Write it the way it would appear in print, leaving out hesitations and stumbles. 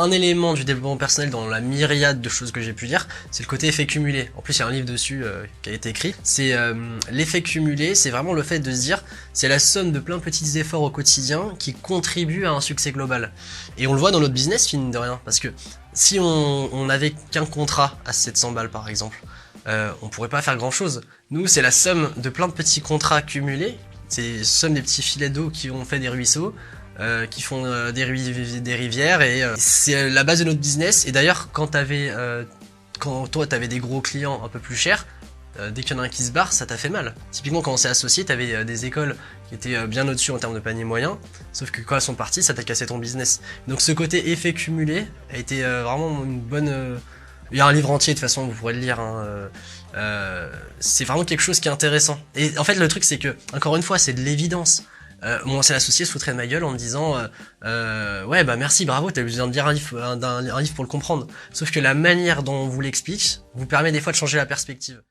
Un élément du développement personnel dans la myriade de choses que j'ai pu lire, c'est le côté effet cumulé. En plus, il y a un livre dessus qui a été écrit. C'est l'effet cumulé, c'est vraiment le fait de se dire, c'est la somme de plein de petits efforts au quotidien qui contribuent à un succès global. Et on le voit dans notre business, mine de rien, parce que si on avait qu'un contrat à 700 balles par exemple, on pourrait pas faire grand chose. Nous, c'est la somme de plein de petits contrats cumulés, c'est la somme des petits filets d'eau qui ont fait des ruisseaux, qui font des rivières, et c'est la base de notre business. Et d'ailleurs, quand toi t'avais des gros clients un peu plus chers, dès qu'il y en a un qui se barre, ça t'a fait mal. Typiquement, quand on s'est associé, t'avais des écoles qui étaient bien au-dessus en termes de panier moyen, sauf que quand elles sont parties, ça t'a cassé ton business. Donc ce côté effet cumulé a été vraiment une bonne... Il y a un livre entier, de toute façon, vous pourrez le lire, hein. C'est vraiment quelque chose qui est intéressant. Et en fait, le truc, c'est que, encore une fois, c'est de l'évidence. Mon ancien associé se foutrait de ma gueule en me disant ouais bah merci, bravo, t'as besoin de lire un livre pour le comprendre. Sauf que la manière dont on vous l'explique vous permet des fois de changer la perspective.